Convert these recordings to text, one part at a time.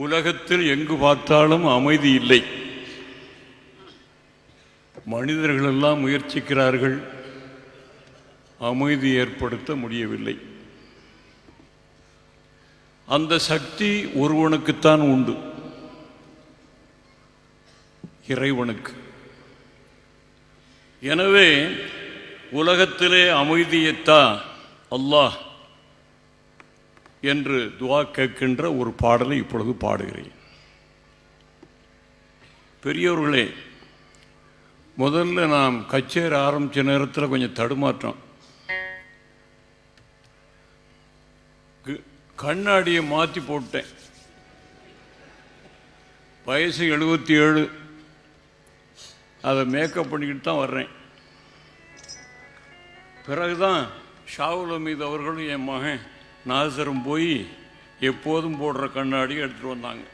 உலகத்தில் எங்கு பார்த்தாலும் அமைதி இல்லை. மனிதர்கள் எல்லாம் முயற்சிக்கிறார்கள், அமைதி ஏற்படுத்த முடியவில்லை. அந்த சக்தி ஒருவனுக்குத்தான் உண்டு, இறைவனுக்கு. எனவே உலகத்திலே அமைதியைத்தா அல்லாஹ் என்று துஆ கேட்கின்ற ஒரு பாடலை இப்பொழுது பாடுகிறேன். பெரியவர்களே, முதல்ல நாம் கச்சேரி ஆரம்பித்த நேரத்தில் கொஞ்சம் தடுமாற்றம். கண்ணாடியை மாற்றி போட்டேன். வயசு 77. அதை மேக்கப் பண்ணிக்கிட்டு தான் வர்றேன். பிறகுதான் ஷாவுல் மீது அவர்களும் என் மகன் நாசரும் போய் எப்போதும் போடுற கண்ணாடி எடுத்துகிட்டு வந்தாங்க.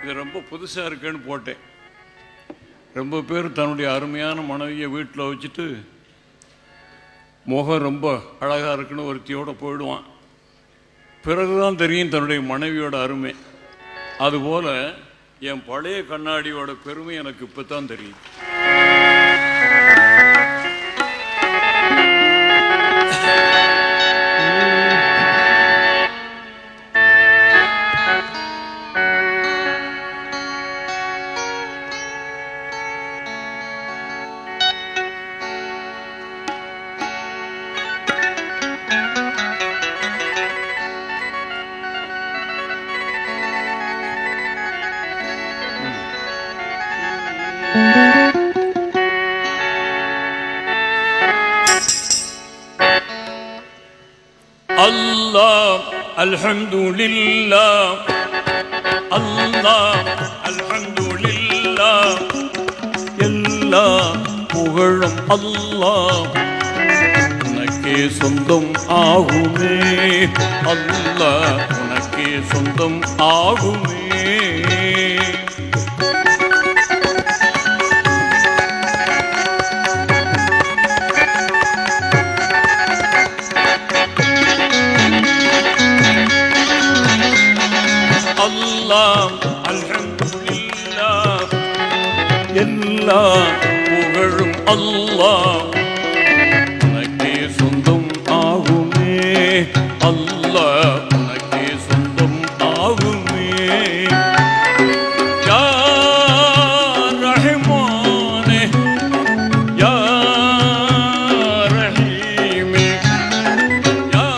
இது ரொம்ப புதுசாக இருக்குன்னு போட்டேன். ரொம்ப பேர் தன்னுடைய அருமையான மனைவியை வீட்டில் வச்சுட்டு முகம் ரொம்ப அழகாக இருக்குன்னு ஒருத்தியோடு போயிடுவான். பிறகுதான் தெரியும் தன்னுடைய மனைவியோட அருமை. அதுபோல் என் பழைய கண்ணாடியோட பெருமை எனக்கு இப்போ தான் தெரியும். அல்லாஹ் அல்ஹம்துலில்லாஹ், அல்லாஹ் அல்ஹம்துலில்லாஹ், எல்லா புகழும் அல்லாஹ் உனக்கே சொந்தம் ஆகுமே. அல்லாஹ் உனக்கே சொந்தம் ஆகுமே. அல்லாஹ் அல்ஹம்துலில்லாஹ், எல்லா புகழும் அல்லாஹ் உனக்கே சொந்தம் ஆகுமே. அல்லாஹ் உனக்கே சொந்தம் ஆகுமே. யா ரஹ்மானே யா ரஹீமே, யா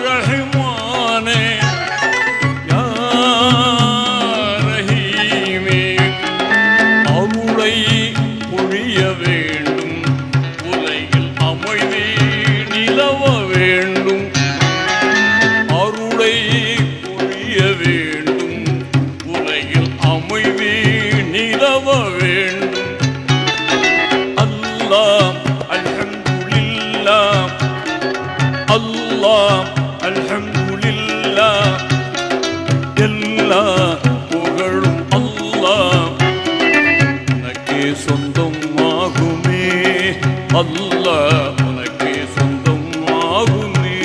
ரஹ்மானே அல்லாஹ் அல்ஹம்துலில்லாஹ், எல்லா புகழும் அல்லாஹ் உனக்கே சொந்தம் ஆகுமே. அல்லாஹ் உனக்கே சொந்தம் ஆகுமே.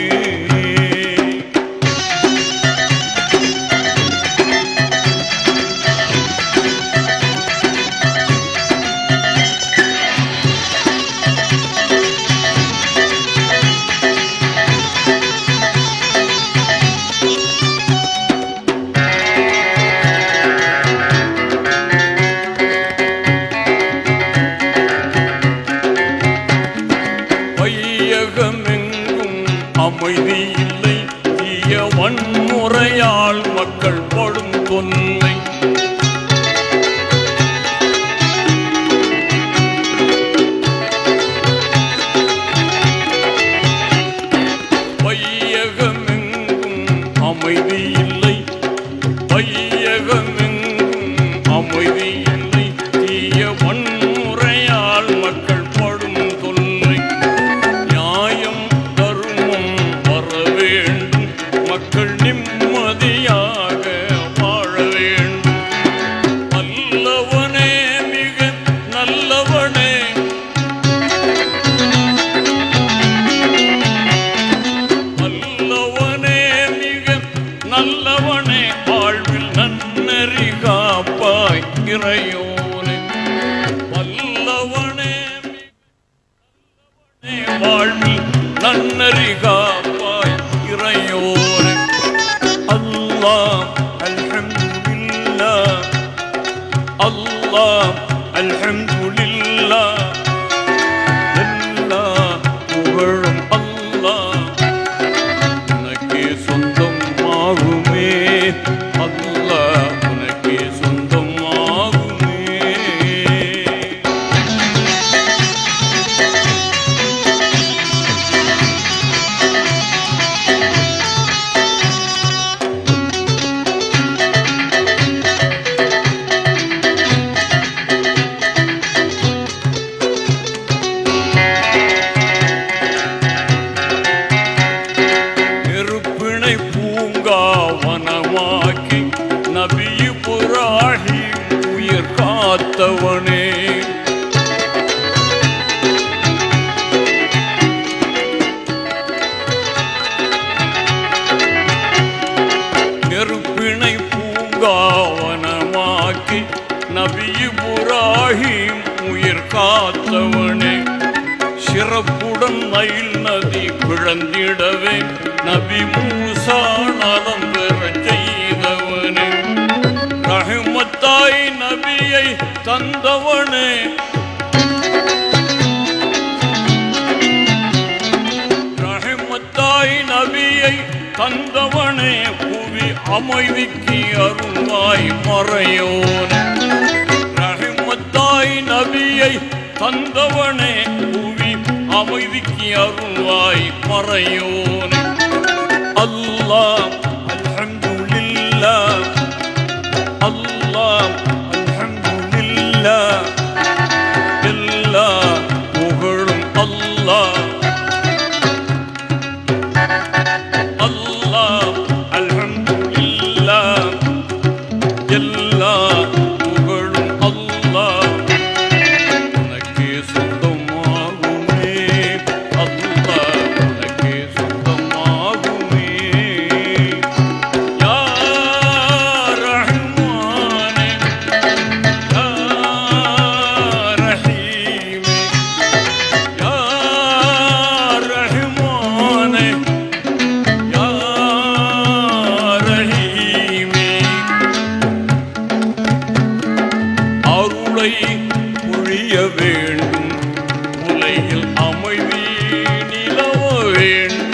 வையகமெங்கும் அமைதி இல்லை, தீய வன்முறையால் மக்கள் படும் தொல்லை. வையகமெங்கும் அமைதி இல்லை, வையகமெங்கும் அமைதி இல்லை, தீய வன்முறையால் மக்கள் படும் தொல்லை. நியாயம் தர்மம் வர வேண்டும், மக்கள் நிம்மதியாக வாழ வேண்டும். நல்லவனே மிக நல்லவனே, நல்லவனே மிக வல்லவனே வாழ்வில் நன்னறி காப்பாய் இறையோனே வல்லவனே வாழ்வில் நன்னறி காப்பாய் இறையோனே அல்லாஹ் அல்ஹம்துலில்லாஹ் அல்லாஹ் அல்ஹம்துலில்லாஹ் எல்லா புகழும் அல்லாஹ் உனக்கே சொந்தமாகுமே அல்லாஹ் உனக்கே சொந்தமாகுமே நெருப்பினை பூங்காவனமாக்கி நபி இப்ராஹீம் உயிர் காத்தவனே நெருப்பினை பூங்காவனமாக்கி நபி இப்ராஹீம் உயிர் காத்தவனே சிறப்புடன் நைல் நதி பிழந்திடவே நபி மூசா நலம் பெறச் செய்தவனே ரஹ்மத்தாய் நபியை தந்தவனே ரஹ்மத்தாய் நபியை தந்தவனே புவி அமைதிக்கு அருள்வாய் மறையோனே ரஹ்மத்தாய் நபியை தந்தவனே புவி அமைதிக்கு அருள்வாய் மறையோனே அல்லாஹ் அல்ஹம்துலில்லாஹ் அல்லாஹ் அல்ஹம்துலில்லாஹ் எல்லா புகழும் அல்லாஹ் அல்லாஹ் அல்ஹம்துலில்லாஹ் எல்லா புகழும் அல்லாஹ் உனக்கே சொந்தமாகுமே அல்லாஹ் உனக்கே சொந்தமாகுமே யா ரஹ்மானே யா ரஹீமே யா ரஹ்மானே யா ரஹீமே அருளை பொழிய வேண்டும் உலகில் அமைதி நிலவ வேண்டும்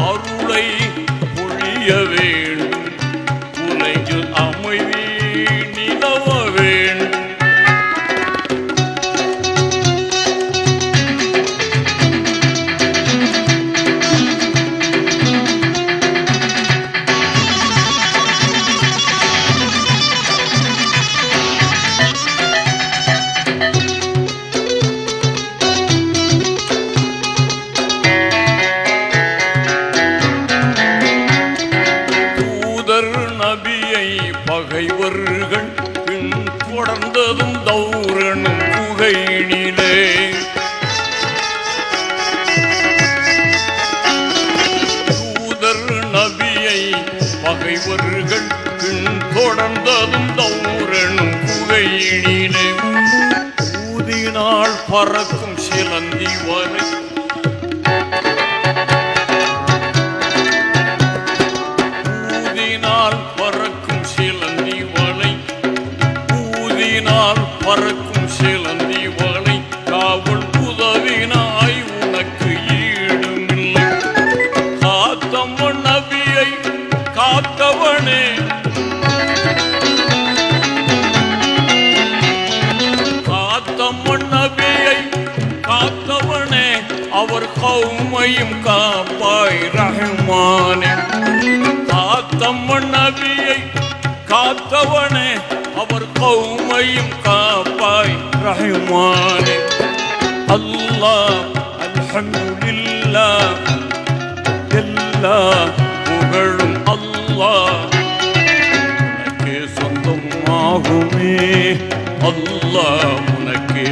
அருளை பொழிய வேண்டும் உலகில் அமைதி நிலவ வேண்டும் தூதர் நபியை பகைவர்கள் பின் தொடர்ந்ததும் தௌரனும் புகையினிலே தூதர் நபியை பகைவர்கள் பின் தொடர்ந்ததும் தௌரனும் புகையினிலே ஊதினால் பறக்கும் சிலந்தி வரை ஊதினால் பறக்கும் சிலந்தி வலை ஊதினால் பறக்கும் சிலந்தி வலை காவல் உதவினாய் உனக்கு ஈடுமில்லை காத்தவன் நபியை காத்தவனே காத்தவன் நபியை காத்தவனே அவர் கௌமையும் காப்பாய் ரஹ்மானே காத்தவன் நபியை காத்தவனே அவர் கௌமையும் காப்பாய் ரஹ்மானே அல்லாஹ் அல்ஹம்துலில்லாஹ் எல்லா புகழும் அல்லாஹ் உனக்கே சொந்தமாகுமே அல்லாஹ் உனக்கே